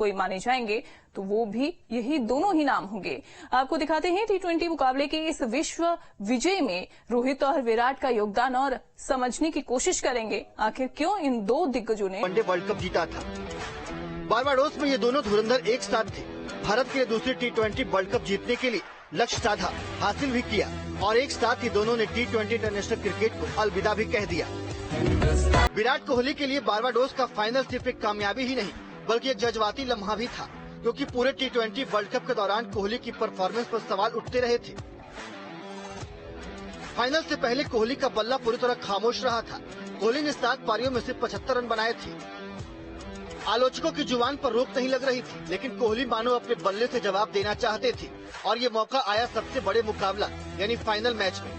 कोई माने जाएंगे तो वो भी यही दोनों ही नाम होंगे। आपको दिखाते हैं T20 मुकाबले के इस विश्व विजय में रोहित और विराट का योगदान और समझने की कोशिश करेंगे आखिर क्यों इन दो दिग्गजों ने वनडे वर्ल्ड कप जीता था। बारबाडोस में ये दोनों धुरंधर एक साथ थे। भारत के लिए दूसरे T20 वर्ल्ड कप जीतने के लिए लक्ष्य साधा, हासिल भी किया और एक साथ ही दोनों ने T20 इंटरनेशनल क्रिकेट को अलविदा भी कह दिया। विराट कोहली के लिए बारबाडोस का फाइनल सिर्फ एक कामयाबी ही नहीं बल्कि एक जज्बाती लम्हा भी था, क्योंकि पूरे T20 वर्ल्ड कप के दौरान कोहली की परफॉर्मेंस पर सवाल उठते रहे थे। फाइनल से पहले कोहली का बल्ला पूरी तरह खामोश रहा था। कोहली ने 7 पारियों में सिर्फ 75 रन बनाए थे। आलोचकों की जुबान पर रोक नहीं लग रही थी, लेकिन कोहली मानो अपने बल्ले से जवाब देना चाहते थे और ये मौका आया सबसे बड़े मुकाबला यानी फाइनल मैच में,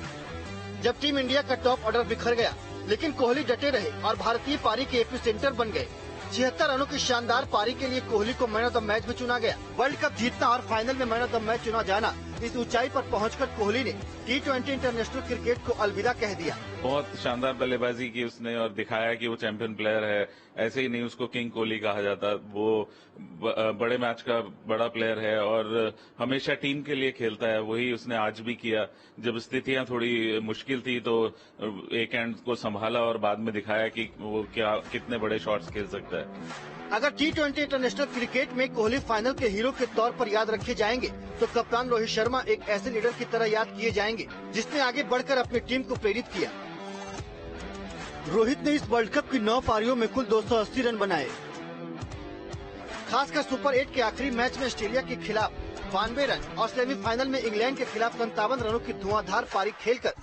जब टीम इंडिया का टॉप ऑर्डर बिखर गया। लेकिन कोहली डटे रहे और भारतीय पारी के एपिसेंटर बन गए। 76 रनों की शानदार पारी के लिए कोहली को मैन ऑफ द मैच भी चुना गया। वर्ल्ड कप जीतना और फाइनल में मैन ऑफ द मैच चुना जाना, इस ऊंचाई पर पहुंचकर कोहली ने T20 इंटरनेशनल क्रिकेट को अलविदा कह दिया। बहुत शानदार बल्लेबाजी की उसने और दिखाया कि वो चैंपियन प्लेयर है। ऐसे ही नहीं उसको किंग कोहली कहा जाता, वो बड़े मैच का बड़ा प्लेयर है और हमेशा टीम के लिए खेलता है। वही उसने आज भी किया। जब स्थितियां थोड़ी मुश्किल थी तो एक एंड को संभाला और बाद में दिखाया कि वो कितने बड़े शॉट्स खेल सकता है। अगर T20 इंटरनेशनल क्रिकेट में कोहली फाइनल के हीरो के तौर पर याद रखे जाएंगे तो कप्तान रोहित शर्मा एक ऐसे लीडर की तरह याद किए जाएंगे जिसने आगे बढ़कर अपनी टीम को प्रेरित किया। रोहित ने इस वर्ल्ड कप की 9 पारियों में कुल 280 रन बनाए। खासकर सुपर 8 के आखिरी मैच में ऑस्ट्रेलिया के खिलाफ 92 रन और सेमीफाइनल में इंग्लैंड के खिलाफ 57 रनों की धुआंधार पारी खेलकर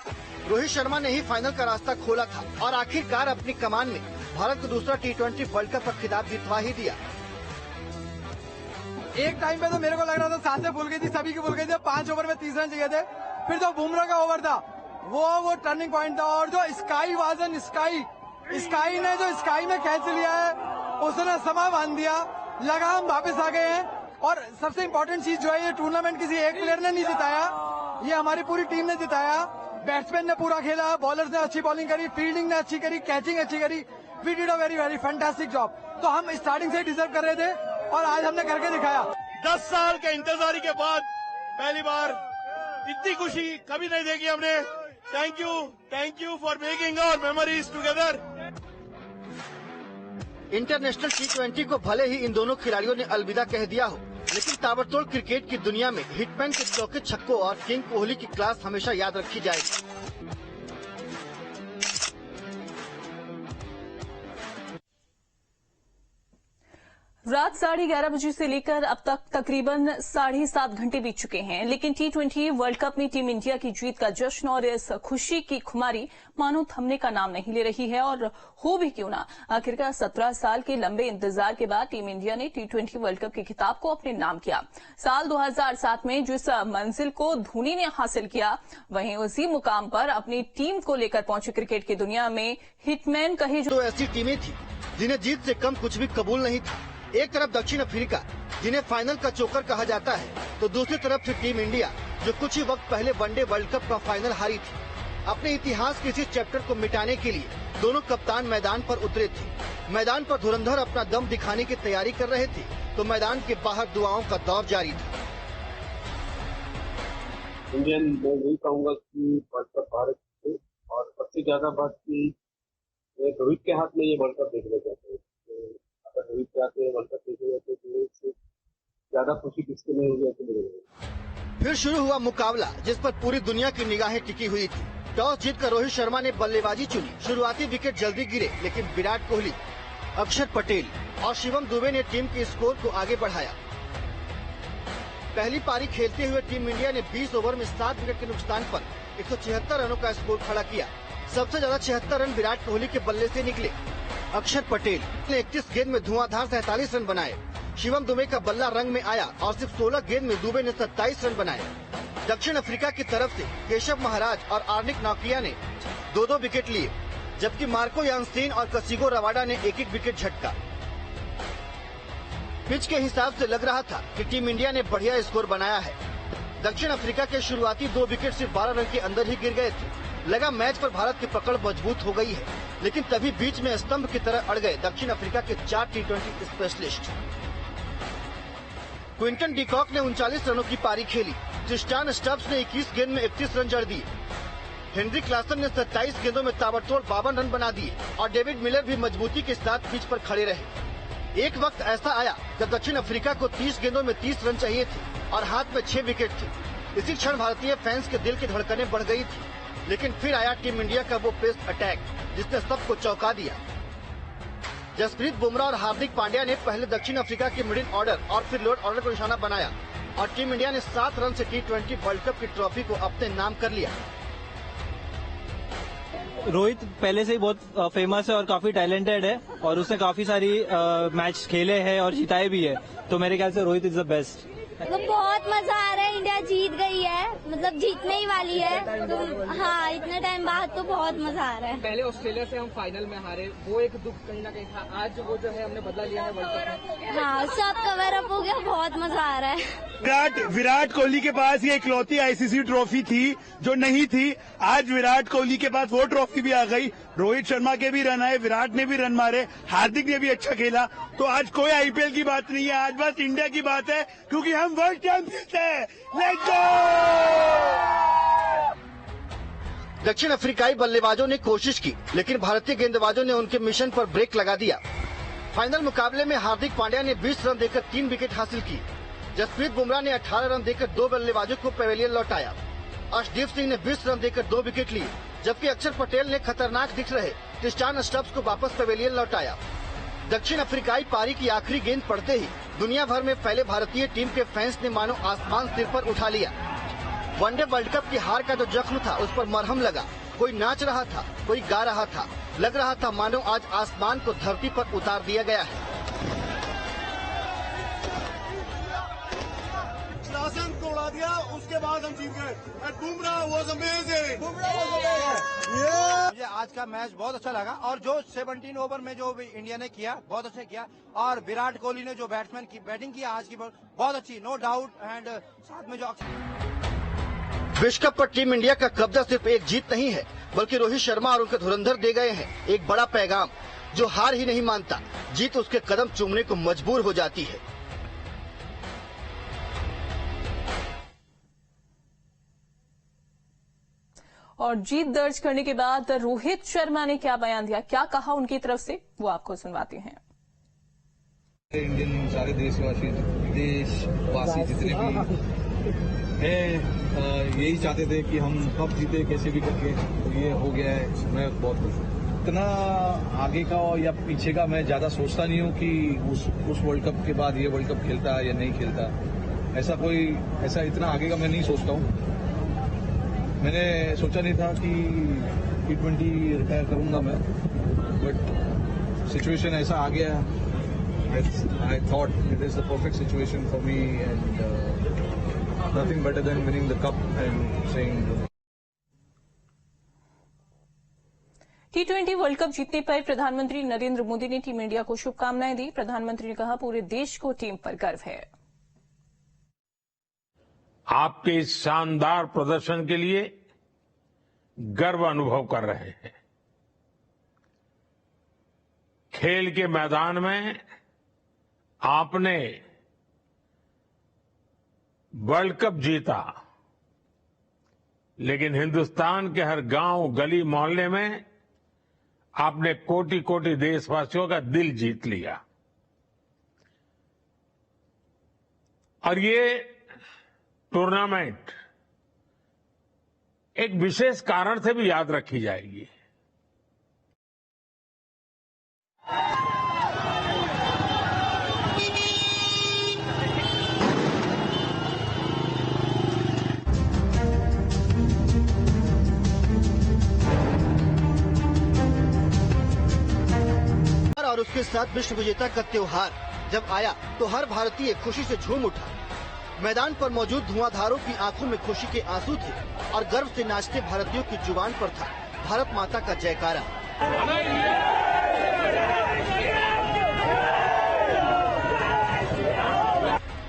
रोहित शर्मा ने ही फाइनल का रास्ता खोला था और आखिरकार अपनी कमान में भारत को दूसरा T20 वर्ल्ड कप का खिताब जितवा ही दिया। एक टाइम पे तो मेरे को लग रहा था सांसें फूल गई थी, सभी की फूल गई थी। 5 ओवर में 30 रन चाहिए थे। फिर तो बुमराह का ओवर था, वो टर्निंग पॉइंट था। और जो स्काई ने जो स्काई में कैच लिया है उसने समा बांध दिया, लगा हम वापस आ गए हैं। और सबसे इम्पोर्टेंट चीज जो है, ये टूर्नामेंट किसी एक प्लेयर ने नहीं जिताया, ये हमारी पूरी टीम ने जिताया। बैट्समैन ने पूरा खेला, बॉलर्स ने अच्छी बॉलिंग करी, फील्डिंग ने अच्छी करी, कैचिंग अच्छी करी। We did a very very fantastic job. तो हम स्टार्टिंग से डिजर्व कर रहे थे और आज हमने करके दिखाया। 10 साल के इंतजारी के बाद पहली बार इतनी खुशी कभी नहीं देखी हमने। Thank you for making our memories together. International T20 को भले ही इन दोनों खिलाड़ियों ने अलविदा कह दिया हो, लेकिन ताबड़तोड़ क्रिकेट की दुनिया में हिटमैन के चौके छक्कों और किंग कोहली की क्लास हमेशा याद रखी जाएगी। रात 11:30 बजे से लेकर अब तक तकरीबन 7.5 घंटे बीत चुके हैं, लेकिन T20 वर्ल्ड कप में टीम इंडिया की जीत का जश्न और इस खुशी की खुमारी मानो थमने का नाम नहीं ले रही है। और हो भी क्यों ना, आखिरकार 17 साल के लंबे इंतजार के बाद टीम इंडिया ने T20 वर्ल्ड कप के खिताब को अपने नाम किया। साल 2007 में जिस मंजिल को धोनी ने हासिल किया, वहीं उसी मुकाम पर अपनी टीम को लेकर पहुंचे क्रिकेट की दुनिया में हिटमैन कही जो ऐसी टीमें थी जिन्हें जीत से कम कुछ भी कबूल नहीं था। एक तरफ दक्षिण अफ्रीका जिन्हें फाइनल का चोकर कहा जाता है, तो दूसरी तरफ से टीम इंडिया जो कुछ ही वक्त पहले वनडे वर्ल्ड कप का फाइनल हारी थी। अपने इतिहास के इसी चैप्टर को मिटाने के लिए दोनों कप्तान मैदान पर उतरे थे। मैदान पर धुरंधर अपना दम दिखाने की तैयारी कर रहे थे, तो मैदान के बाहर दुआओं का दौर जारी था। इंडियन मैं यही कहूँगा कि वर्ल्ड कप भारत से, और सबसे ज्यादा बात की रोहित के हाथ में ये वर्ल्ड कप देखना चाहते हैं। रोहित चाहते हैं वर्ल्ड कप देखने जाते हैं, तो ज्यादा खुशी किसके नहीं होगी ऐसे मुझे। फिर शुरू हुआ मुकाबला जिस पर पूरी दुनिया की निगाहें टिकी हुई थी। टॉस जीतकर रोहित शर्मा ने बल्लेबाजी चुनी। शुरुआती विकेट जल्दी गिरे, लेकिन विराट कोहली, अक्षर पटेल और शिवम दुबे ने टीम के स्कोर को आगे बढ़ाया। पहली पारी खेलते हुए टीम इंडिया ने 20 ओवर में 7 विकेट के नुकसान पर 176 रनों का स्कोर खड़ा किया। सबसे ज्यादा 76 रन विराट कोहली के बल्ले से निकले। अक्षर पटेल ने 31 गेंद में धुआंधार 47 रन बनाए। शिवम दुबे का बल्ला रंग में आया और सिर्फ 16 गेंद में दुबे ने 27 रन बनाए। दक्षिण अफ्रीका की तरफ से केशव महाराज और आर्निक नौकिया ने 2-2 विकेट लिए, जबकि मार्को यानसेन और कसिगो रवाडा ने 1-1 विकेट झटका। पिच के हिसाब से लग रहा था कि टीम इंडिया ने बढ़िया स्कोर बनाया है। दक्षिण अफ्रीका के शुरुआती 2 विकेट सिर्फ 12 रन के अंदर ही गिर गए थे। लगा मैच पर भारत की पकड़ मजबूत हो गई है, लेकिन तभी बीच में स्तंभ की तरह अड़ गए दक्षिण अफ्रीका के 4 T20 स्पेशलिस्ट। क्विंटन डिकॉक ने 39 रनों की पारी खेली। ट्रिस्टान स्टब्स ने 21 गेंद में 31 रन जड़ दिए। हेनरी क्लासन ने 27 गेंदों में ताबड़तोड़ 52 रन बना दिए और डेविड मिलर भी मजबूती के साथ पिच पर खड़े रहे। एक वक्त ऐसा आया जब दक्षिण अफ्रीका को 30 गेंदों में 30 रन चाहिए थे और हाथ में 6 विकेट थे। इसी क्षण भारतीय फैंस के दिल की धड़कनें बढ़ गई थी, लेकिन फिर आया टीम इंडिया का वो पेस अटैक जिसने सबको चौंका दिया। जसप्रीत बुमराह और हार्दिक पांड्या ने पहले दक्षिण अफ्रीका के मिडिल ऑर्डर और फिर लोअर ऑर्डर को निशाना बनाया और टीम इंडिया ने 7 रन से T20 वर्ल्ड कप की ट्रॉफी को अपने नाम कर लिया। रोहित पहले से ही बहुत फेमस है और काफी टैलेंटेड है और उसने काफी सारी मैच खेले हैं और जिताए भी है, तो मेरे ख्याल से रोहित इज द बेस्ट। तो बहुत मजा आ रहा है, इंडिया जीत गई है, मतलब जीतने ही वाली है। तो हाँ, इतने टाइम बाद तो बहुत मजा आ रहा है। पहले ऑस्ट्रेलिया से हम फाइनल में हारे, वो एक दुख कहीं ना कहीं था। आज वो जो है हमने बदला लिया है वर्ल्ड कप में। हाँ, सब कवर अप हो गया, बहुत मजा आ रहा है। विराट कोहली के पास ये इकलौती आईसीसी ट्रॉफी थी जो नहीं थी। आज विराट कोहली के पास वो ट्रॉफी भी आ गई। रोहित शर्मा के भी रन आए, विराट ने भी रन मारे, हार्दिक ने भी अच्छा खेला। तो आज कोई आईपीएल की बात नहीं है, आज बस इंडिया की बात है, क्योंकि हम वर्ल्ड चैंपियंस हैं। Let's go! दक्षिण अफ्रीकाई बल्लेबाजों ने कोशिश की, लेकिन भारतीय गेंदबाजों ने उनके मिशन पर ब्रेक लगा दिया। फाइनल मुकाबले में हार्दिक पांड्या ने 20 रन देकर 3 विकेट हासिल की। जसप्रीत बुमराह ने 18 रन देकर 2 बल्लेबाजों को पवेलियन लौटाया। अर्शदीप सिंह ने 20 रन देकर 2 विकेट लिए, जबकि अक्षर पटेल ने खतरनाक दिख रहे ट्रिस्टान स्टब्स को वापस पवेलियन लौटाया। दक्षिण अफ्रीकाई पारी की आखिरी गेंद पड़ते ही दुनिया भर में फैले भारतीय टीम के फैंस ने मानो आसमान सिर पर उठा लिया। वनडे वर्ल्ड कप की हार का जो जख्म था उस पर मरहम लगा। कोई नाच रहा था, कोई गा रहा था। लग रहा था मानो आज आसमान को धरती पर उतार दिया गया है। क्लासन को उड़ा दिया, उसके बाद हम जीत गए। Bumrah was amazing. मुझे आज का मैच बहुत अच्छा लगा और जो 17 ओवर में जो इंडिया ने किया बहुत अच्छा किया और विराट कोहली ने जो बैट्समैन की बैटिंग की आज की बहुत अच्छी, नो डाउट। एंड साथ में जो विश्व कप पर टीम इंडिया का कब्जा सिर्फ एक जीत नहीं है, बल्कि रोहित शर्मा और उनके धुरंधर दे गए हैं एक बड़ा पैगाम। जो हार ही नहीं मानता, जीत उसके कदम चूमने को मजबूर हो जाती है। और जीत दर्ज करने के बाद रोहित शर्मा ने क्या बयान दिया, क्या कहा उनकी तरफ से, वो आपको सुनवाते हैं। इंडियन सारे देशवासी जितने भी हैं यही चाहते थे कि हम कप जीते कैसे भी करके, तो ये हो गया है। मैं बहुत खुश हूँ। इतना आगे का या पीछे का मैं ज्यादा सोचता नहीं हूँ कि उस वर्ल्ड कप के बाद ये वर्ल्ड कप खेलता है या नहीं खेलता। ऐसा इतना आगे का मैं नहीं सोचता हूँ। मैंने सोचा नहीं था कि T20 रिटायर करूंगा मैं, बट सिचुएशन ऐसा आ गया। I thought it is the perfect situation for me and nothing better than winning the cup and saying. T20 world cup जीतने पर प्रधानमंत्री नरेंद्र मोदी ने टीम इंडिया को शुभकामनाएं दी। प्रधानमंत्री ने कहा, पूरे देश को टीम पर गर्व है। आपके इस शानदार प्रदर्शन के लिए गर्व अनुभव कर रहे हैं। खेल के मैदान में आपने वर्ल्ड कप जीता, लेकिन हिंदुस्तान के हर गांव, गली, मोहल्ले में आपने कोटि कोटि देशवासियों का दिल जीत लिया। और ये टूर्नामेंट एक विशेष कारण से भी याद रखी जाएगी। और उसके साथ विश्व विजेता का त्योहार जब आया तो हर भारतीय खुशी से झूम उठा। मैदान पर मौजूद धुआंधारों की आंखों में खुशी के आंसू थे और गर्व से नाचते भारतीयों की जुबान पर था भारत माता का जयकारा।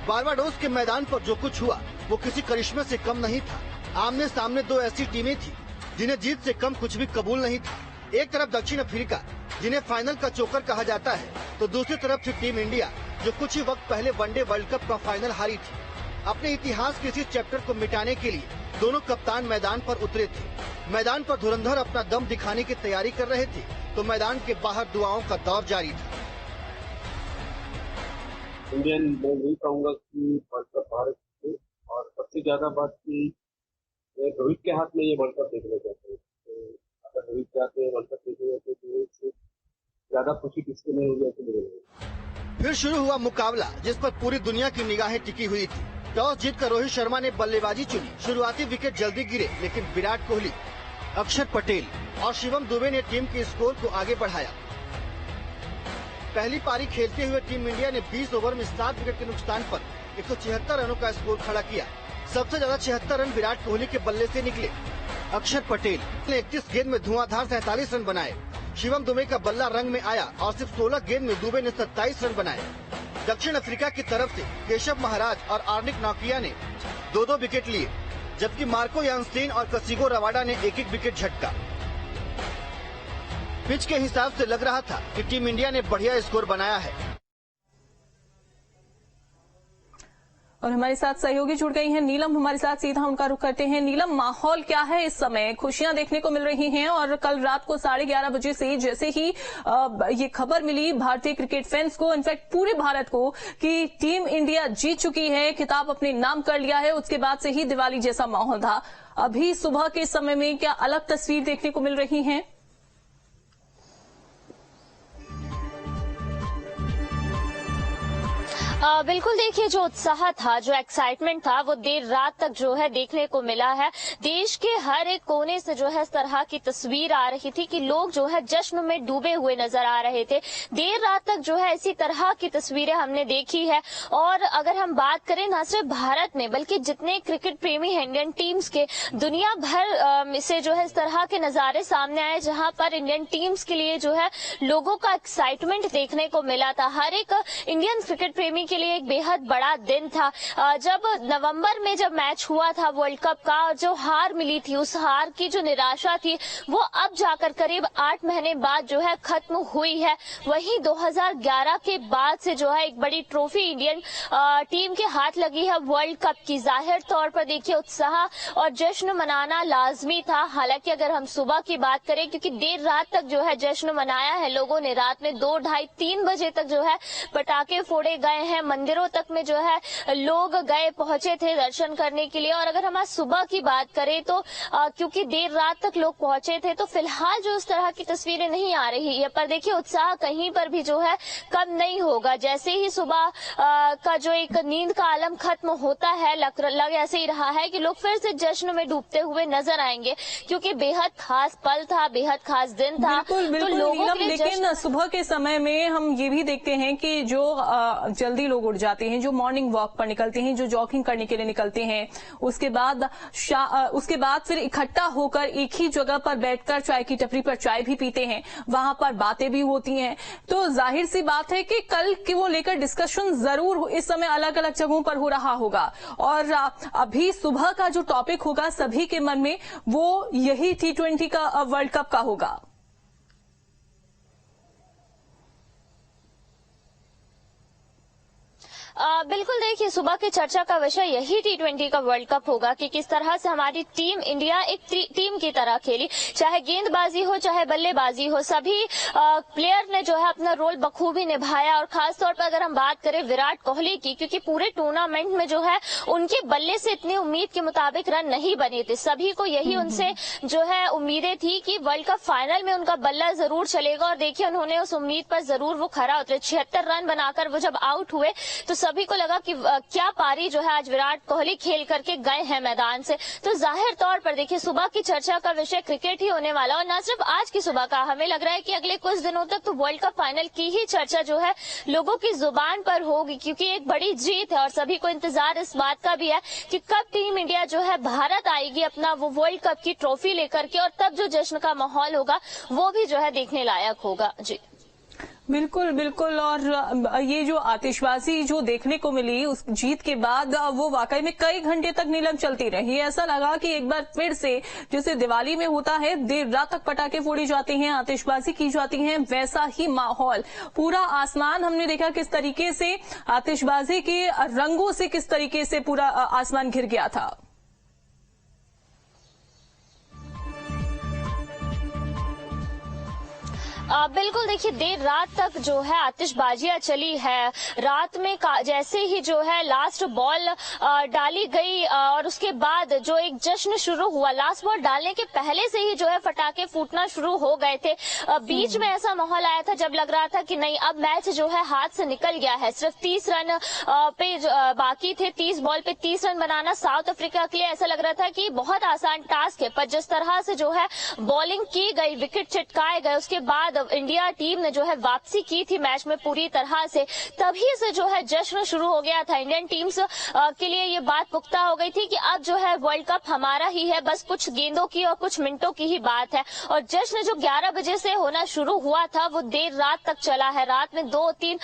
बारबाडोस के मैदान पर जो कुछ हुआ वो किसी करिश्मे से कम नहीं था। आमने सामने दो ऐसी टीमें थी जिन्हें जीत से कम कुछ भी कबूल नहीं था। एक तरफ दक्षिण अफ्रीका, जिन्हें फाइनल का चोकर कहा जाता है, तो दूसरी तरफ थी टीम इंडिया, जो कुछ ही वक्त पहले वनडे वर्ल्ड कप का फाइनल हारी थी। अपने इतिहास के इसी चैप्टर को मिटाने के लिए दोनों कप्तान मैदान पर उतरे थे। मैदान पर धुरंधर अपना दम दिखाने की तैयारी कर रहे थे तो मैदान के बाहर दुआओं का दौर जारी था। इंडियन मैं यही कहूँगा कि वर्ल्ड कप भारत से, और सबसे ज्यादा बात की रोहित के हाथ में ये वर्ल्ड कप देखना चाहते हैं। तो अगर रोहित चाहते हैं वर्ल्ड कप देखने जाते तो इससे ज्यादा खुशी किसके नहीं होगी ऐसे मुझे। फिर शुरू हुआ मुकाबला जिस पर पूरी दुनिया की निगाहें टिकी हुई थी। टॉस जीतकर रोहित शर्मा ने बल्लेबाजी चुनी। शुरुआती विकेट जल्दी गिरे लेकिन विराट कोहली, अक्षर पटेल और शिवम दुबे ने टीम के स्कोर को आगे बढ़ाया। पहली पारी खेलते हुए टीम इंडिया ने 20 ओवर में 7 विकेट के नुकसान पर 176 रनों का स्कोर खड़ा किया। सबसे ज्यादा 76 रन विराट कोहली के बल्ले से निकले। अक्षर पटेल ने 31 गेंद में धुआंधार 47 रन बनाए। शिवम दुबे का बल्ला रंग में आया और सिर्फ 16 गेंद में दुबे ने 27 रन बनाए। दक्षिण अफ्रीका की तरफ से केशव महाराज और आर्निक नौकिया ने 2-2 विकेट लिए, जबकि मार्को यानस्टेन और कसिगो रवाडा ने 1-1 विकेट झटका। पिच के हिसाब से लग रहा था कि टीम इंडिया ने बढ़िया स्कोर बनाया है। और हमारे साथ सहयोगी जुड़ गई हैं नीलम, हमारे साथ सीधा उनका रुख करते हैं। नीलम, माहौल क्या है इस समय? खुशियां देखने को मिल रही हैं और कल रात को 11:30 बजे से जैसे ही ये खबर मिली भारतीय क्रिकेट फैंस को, इनफैक्ट पूरे भारत को, कि टीम इंडिया जीत चुकी है, खिताब अपने नाम कर लिया है, उसके बाद से ही दिवाली जैसा माहौल था। अभी सुबह के समय में क्या अलग तस्वीर देखने को मिल रही है? बिल्कुल, देखिए जो उत्साह था, जो एक्साइटमेंट था, वो देर रात तक जो है देखने को मिला है। देश के हर एक कोने से जो है इस तरह की तस्वीर आ रही थी कि लोग जो है जश्न में डूबे हुए नजर आ रहे थे। देर रात तक जो है इसी तरह की तस्वीरें हमने देखी है। और अगर हम बात करें न सिर्फ भारत में बल्कि जितने क्रिकेट प्रेमी हैं इंडियन टीम्स के, दुनिया भर से जो है इस तरह के नजारे सामने आए जहां पर इंडियन टीम्स के लिए जो है लोगों का एक्साइटमेंट देखने को मिला था। हर एक इंडियन क्रिकेट प्रेमी के लिए एक बेहद बड़ा दिन था। जब नवंबर में जब मैच हुआ था वर्ल्ड कप का, जो हार मिली थी, उस हार की जो निराशा थी वो अब जाकर करीब 8 महीने बाद जो है खत्म हुई है। वहीं 2011 के बाद से जो है एक बड़ी ट्रॉफी इंडियन टीम के हाथ लगी है वर्ल्ड कप की। जाहिर तौर पर देखिए उत्साह और जश्न मनाना लाजमी था। हालांकि अगर हम सुबह की बात करें, क्योंकि देर रात तक जो है जश्न मनाया है लोगों ने, रात में 2, 2:30, 3 बजे तक जो है पटाखे फोड़े गए हैं, मंदिरों तक में जो है लोग गए पहुंचे थे दर्शन करने के लिए। और अगर हम आज सुबह की बात करें तो क्योंकि देर रात तक लोग पहुंचे थे तो फिलहाल जो इस तरह की तस्वीरें नहीं आ रही है, पर देखिए उत्साह कहीं पर भी जो है कम नहीं होगा। जैसे ही सुबह का जो एक नींद का आलम खत्म होता है, लग ऐसे ही रहा है कि लोग फिर से जश्न में डूबते हुए नजर आएंगे, क्योंकि बेहद खास पल था, बेहद खास दिन था। बिल्कुल, तो लोगों के लिए लेकिन सुबह के समय में हम ये भी देखते हैं कि जो जल्दी लोग उठ जाते हैं, जो मॉर्निंग वॉक पर निकलते हैं, जो जॉगिंग करने के लिए निकलते हैं, उसके बाद फिर इकट्ठा होकर एक ही जगह पर बैठकर चाय की टपरी पर चाय भी पीते हैं, वहां पर बातें भी होती हैं। तो जाहिर सी बात है कि कल की वो लेकर डिस्कशन जरूर इस समय अलग अलग जगहों पर हो रहा होगा। और अभी सुबह का जो टॉपिक होगा सभी के मन में, वो यही T20 का वर्ल्ड कप का होगा। बिल्कुल, देखिए सुबह की चर्चा का विषय यही T20 का वर्ल्ड कप होगा कि किस तरह से हमारी टीम इंडिया एक टीम की तरह खेली। चाहे गेंदबाजी हो, चाहे बल्लेबाजी हो, सभी प्लेयर ने जो है अपना रोल बखूबी निभाया। और खासतौर पर अगर हम बात करें विराट कोहली की, क्योंकि पूरे टूर्नामेंट में जो है उनके बल्ले से इतनी उम्मीद के मुताबिक रन नहीं बने थे। सभी को यही उनसे जो है उम्मीदें थी कि वर्ल्ड कप फाइनल में उनका बल्ला जरूर चलेगा। और देखिए उन्होंने उस उम्मीद पर जरूर वो खरा उतरे। 76 रन बनाकर वो जब आउट हुए तो सभी को लगा कि क्या पारी जो है आज विराट कोहली खेल करके गए हैं मैदान से। तो जाहिर तौर पर देखिए सुबह की चर्चा का विषय क्रिकेट ही होने वाला। और न सिर्फ आज की सुबह का, हमें लग रहा है कि अगले कुछ दिनों तक तो वर्ल्ड कप फाइनल की ही चर्चा जो है लोगों की जुबान पर होगी, क्योंकि एक बड़ी जीत है। और सभी को इंतजार इस बात का भी है कि कब टीम इंडिया जो है भारत आएगी अपना वो वर्ल्ड कप की ट्रॉफी लेकर के, और तब जो जश्न का माहौल होगा वो भी जो है देखने लायक होगा। जी बिल्कुल बिल्कुल। और ये जो आतिशबाजी जो देखने को मिली उस जीत के बाद, वो वाकई में कई घंटे तक नीलम चलती रही। ऐसा लगा कि एक बार फिर से जैसे दिवाली में होता है, देर रात तक पटाखे फोड़ी जाते हैं, आतिशबाजी की जाती है, वैसा ही माहौल। पूरा आसमान हमने देखा किस तरीके से आतिशबाजी के रंगों से किस तरीके से पूरा आसमान घिर गया था। बिल्कुल, देखिए देर रात तक जो है आतिशबाजियां चली है। रात में जैसे ही जो है लास्ट बॉल डाली गई और उसके बाद जो एक जश्न शुरू हुआ, लास्ट बॉल डालने के पहले से ही जो है पटाखे फूटना शुरू हो गए थे। बीच में ऐसा माहौल आया था जब लग रहा था कि नहीं, अब मैच जो है हाथ से निकल गया है। सिर्फ 30 रन पे बाकी थे, 30 बॉल पे 30 रन बनाना साउथ अफ्रीका के लिए ऐसा लग रहा था कि बहुत आसान टास्क है। पर जिस तरह से जो है बॉलिंग की गई, विकेट चिटकाए गए, उसके बाद इंडिया टीम ने जो है वापसी की थी मैच में पूरी तरह से, तभी से जो है जश्न शुरू हो गया था। इंडियन टीम्स के लिए ये बात पुख्ता हो गई थी कि अब जो है वर्ल्ड कप हमारा ही है, बस कुछ गेंदों की और कुछ मिनटों की ही बात है। और जश्न जो 11 बजे से होना शुरू हुआ था वो देर रात तक चला है। रात में 2-3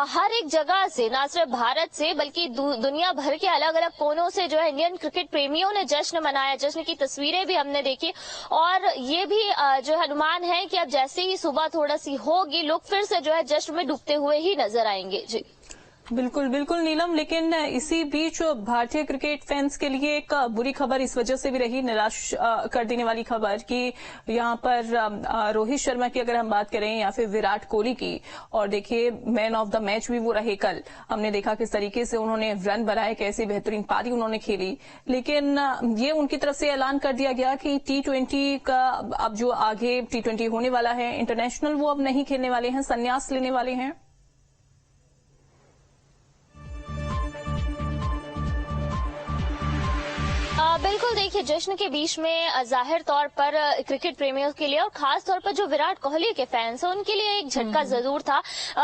हर एक जगह से, न सिर्फ भारत से बल्कि दुनिया भर के अलग अलग कोनों से जो है इंडियन क्रिकेट प्रेमियों ने जश्न मनाया। जश्न की तस्वीरें भी हमने देखी और ये भी जो है अनुमान है कि अब जैसे ही सुबह थोड़ा सी होगी, लोग फिर से जो है जश्न में डूबते हुए ही नजर आएंगे। जी बिल्कुल बिल्कुल नीलम, लेकिन इसी बीच भारतीय क्रिकेट फैंस के लिए एक बुरी खबर इस वजह से भी रही, निराश कर देने वाली खबर कि यहाँ पर रोहित शर्मा की अगर हम बात करें या फिर विराट कोहली की, और देखिए मैन ऑफ द मैच भी वो रहे। कल हमने देखा किस तरीके से उन्होंने रन बनाए, कैसी बेहतरीन पारी उन्होंने खेली, लेकिन ये उनकी तरफ से ऐलान कर दिया गया कि T20 का अब जो आगे T20 होने वाला है इंटरनेशनल, वो अब नहीं खेलने वाले हैं, संन्यास लेने वाले हैं। बिल्कुल, देखिए जश्न के बीच में जाहिर तौर पर क्रिकेट प्रेमियों के लिए और खास तौर पर जो विराट कोहली के फैंस हैं उनके लिए एक झटका जरूर था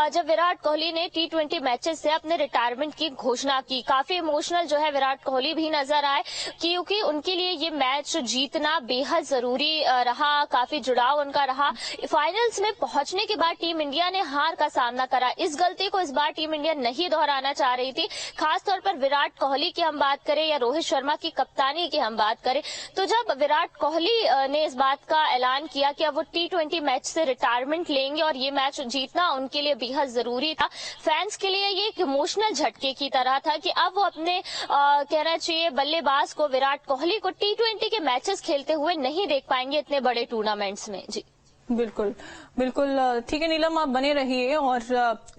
जब विराट कोहली ने T20 मैचेस से अपने रिटायरमेंट की घोषणा की। काफी इमोशनल जो है विराट कोहली भी नजर आए, क्योंकि उनके लिए ये मैच जीतना बेहद जरूरी रहा, काफी जुड़ाव उनका रहा। फाइनल्स में पहुंचने के बाद टीम इंडिया ने हार का सामना करा। इस गलती को इस बार टीम इंडिया नहीं दोहराना चाह रही थी। खासतौर पर विराट कोहली की हम बात करें या रोहित शर्मा की कप्तानी की हम बात करें, तो जब विराट कोहली ने इस बात का ऐलान किया कि अब वो T20 मैच से रिटायरमेंट लेंगे और ये मैच जीतना उनके लिए बेहद जरूरी था, फैंस के लिए ये एक इमोशनल झटके की तरह था कि अब वो अपने कहना चाहिए बल्लेबाज को, विराट कोहली को T20 के मैचेस खेलते हुए नहीं देख पाएंगे इतने बड़े टूर्नामेंट्स में। जी बिल्कुल बिल्कुल, ठीक है नीलम, आप बने रहिए। और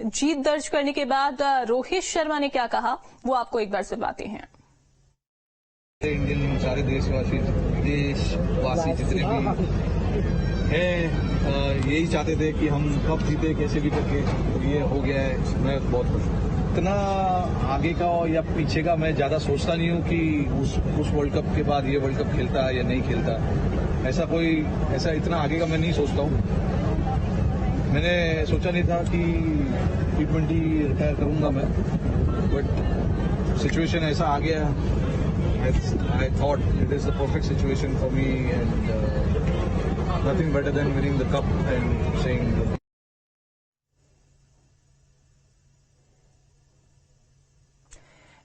जीत दर्ज करने के बाद रोहित शर्मा ने क्या कहा वो आपको एक बार सुनाते हैं। इंडियन सारे देशवासी जितने भी हैं यही चाहते थे कि हम कब जीते कैसे भी करके, तो ये हो गया है। मैं बहुत खुश हूँ। इतना आगे का या पीछे का मैं ज्यादा सोचता नहीं हूँ कि उस वर्ल्ड कप के बाद ये वर्ल्ड कप खेलता है या नहीं खेलता। ऐसा इतना आगे का मैं नहीं सोचता हूँ। मैंने सोचा नहीं था कि T20 रिटायर करूंगा मैं, बट सिचुएशन ऐसा आ गया। I thought it is the perfect situation for me, and nothing better than winning the cup and saying.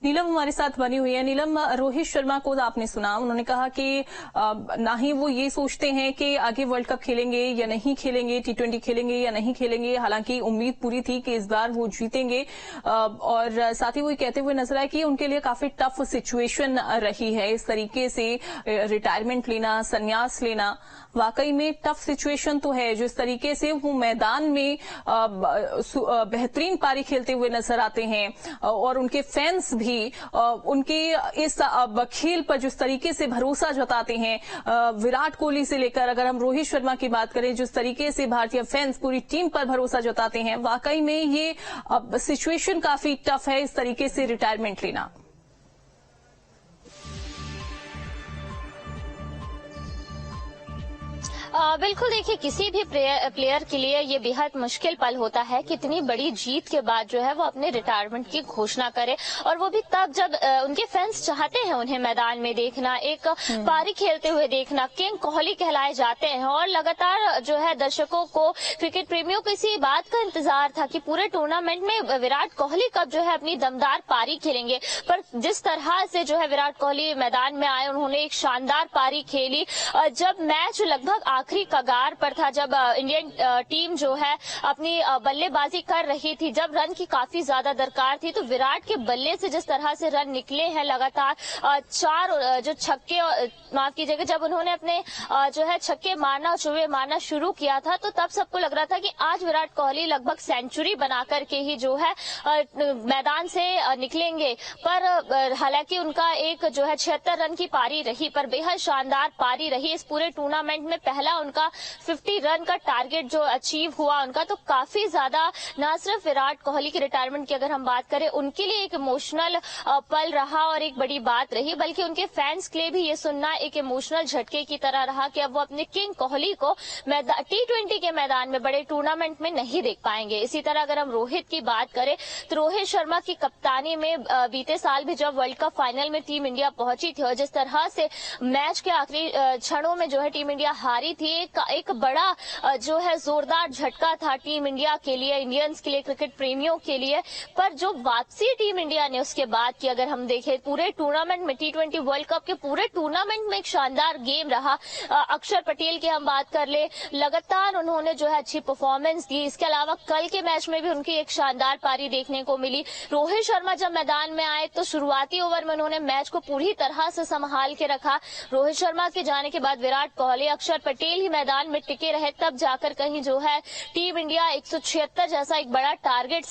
नीलम हमारे साथ बनी हुई है। नीलम, रोहित शर्मा को आपने सुना, उन्होंने कहा कि ना ही वो ये सोचते हैं कि आगे वर्ल्ड कप खेलेंगे या नहीं खेलेंगे, T20 खेलेंगे या नहीं खेलेंगे। हालांकि उम्मीद पूरी थी कि इस बार वो जीतेंगे, और साथ ही वो कहते हुए नजर आए कि उनके लिए काफी टफ सिचुएशन रही है। इस तरीके से रिटायरमेंट लेना, संन्यास लेना वाकई में टफ सिचुएशन तो है। जिस तरीके से वो मैदान में बेहतरीन पारी खेलते हुए नजर आते हैं और उनके फैंस भी उनके इस खेल पर जिस तरीके से भरोसा जताते हैं, विराट कोहली से लेकर अगर हम रोहित शर्मा की बात करें, जिस तरीके से भारतीय फैंस पूरी टीम पर भरोसा जताते हैं, वाकई में ये सिचुएशन काफी टफ है इस तरीके से रिटायरमेंट लेना। बिल्कुल देखिए, किसी भी प्लेयर के लिए ये बेहद मुश्किल पल होता है कि इतनी बड़ी जीत के बाद जो है वो अपने रिटायरमेंट की घोषणा करे, और वो भी तब जब उनके फैंस चाहते हैं उन्हें मैदान में देखना, एक पारी खेलते हुए देखना। किंग कोहली कहलाए जाते हैं और लगातार जो है दर्शकों को, क्रिकेट प्रेमियों को इसी बात का इंतजार था कि पूरे टूर्नामेंट में विराट कोहली कब जो है अपनी दमदार पारी खेलेंगे। पर जिस तरह से जो है विराट कोहली मैदान में आए, उन्होंने एक शानदार पारी खेली। जब मैच लगभग आखिरी कगार पर था, जब इंडियन टीम जो है अपनी बल्लेबाजी कर रही थी, जब रन की काफी ज्यादा दरकार थी, तो विराट के बल्ले से जिस तरह से रन निकले हैं लगातार 4 जो छक्के, माफ कीजिएगा, जब उन्होंने अपने जो है छक्के मारना, चौके मारना शुरू किया था, तो तब सबको लग रहा था कि आज विराट कोहली लगभग सेंचुरी बना करके ही जो है मैदान से निकलेंगे। पर हालांकि उनका एक जो है 76 रन की पारी रही, पर बेहद शानदार पारी रही। इस पूरे टूर्नामेंट में पहला उनका 50 रन का टारगेट जो अचीव हुआ उनका, तो काफी ज्यादा न सिर्फ विराट कोहली की रिटायरमेंट की अगर हम बात करें, उनके लिए एक इमोशनल पल रहा और एक बड़ी बात रही, बल्कि उनके फैंस के लिए भी ये सुनना एक इमोशनल झटके की तरह रहा कि अब वो अपने किंग कोहली को T20 के मैदान में, बड़े टूर्नामेंट में नहीं देख पाएंगे। इसी तरह अगर हम रोहित की बात करें, तो रोहित शर्मा की कप्तानी में बीते साल भी जब वर्ल्ड कप फाइनल में टीम इंडिया पहुंची थी और जिस तरह से मैच के आखिरी क्षणों में जो है टीम इंडिया हारी थी, एक बड़ा जो है जोरदार झटका था टीम इंडिया के लिए, इंडियंस के लिए, क्रिकेट प्रेमियों के लिए। पर जो वापसी टीम इंडिया ने उसके बाद की अगर हम देखें, पूरे टूर्नामेंट में, T20 वर्ल्ड कप के पूरे टूर्नामेंट में एक शानदार गेम रहा। अक्षर पटेल की हम बात कर ले, लगातार उन्होंने जो है अच्छी परफॉर्मेंस दी। इसके अलावा कल के मैच में भी उनकी एक शानदार पारी देखने को मिली। रोहित शर्मा जब मैदान में आए तो शुरुआती ओवर में उन्होंने मैच को पूरी तरह से संभाल के रखा। रोहित शर्मा के जाने के बाद विराट कोहली, अक्षर पटेल ही मैदान में टिके रहे, तब जाकर कहीं जो है टीम इंडिया 176 जैसा एक बड़ा टारगेट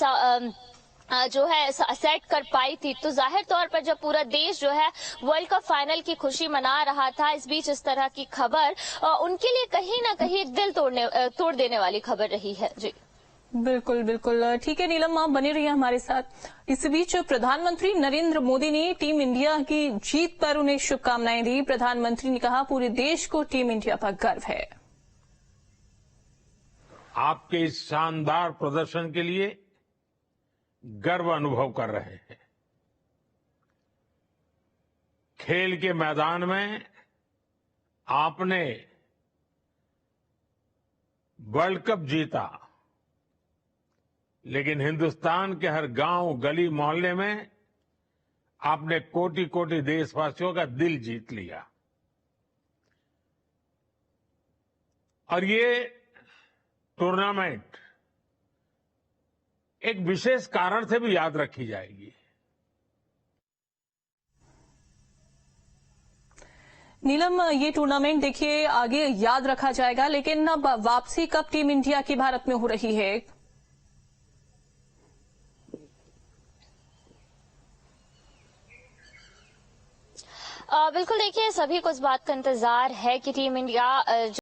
जो है सेट कर पाई थी। तो जाहिर तौर पर जब पूरा देश जो है वर्ल्ड कप फाइनल की खुशी मना रहा था, इस बीच इस तरह की खबर उनके लिए कहीं ना कहीं एक दिल तोड़ देने वाली खबर रही है। जी बिल्कुल बिल्कुल, ठीक है नीलम, आप बने रहिए हमारे साथ। इस बीच प्रधानमंत्री नरेंद्र मोदी ने टीम इंडिया की जीत पर उन्हें शुभकामनाएं दी। प्रधानमंत्री ने कहा, पूरे देश को टीम इंडिया पर गर्व है। आपके इस शानदार प्रदर्शन के लिए गर्व अनुभव कर रहे हैं। खेल के मैदान में आपने वर्ल्ड कप जीता, लेकिन हिंदुस्तान के हर गांव, गली, मोहल्ले में आपने कोटि कोटि देशवासियों का दिल जीत लिया। और ये टूर्नामेंट एक विशेष कारण से भी याद रखी जाएगी। नीलम, ये टूर्नामेंट देखिए आगे याद रखा जाएगा, लेकिन अब वापसी कब टीम इंडिया की भारत में हो रही है? बिल्कुल देखिए, सभी को इस बात का इंतजार है कि टीम इंडिया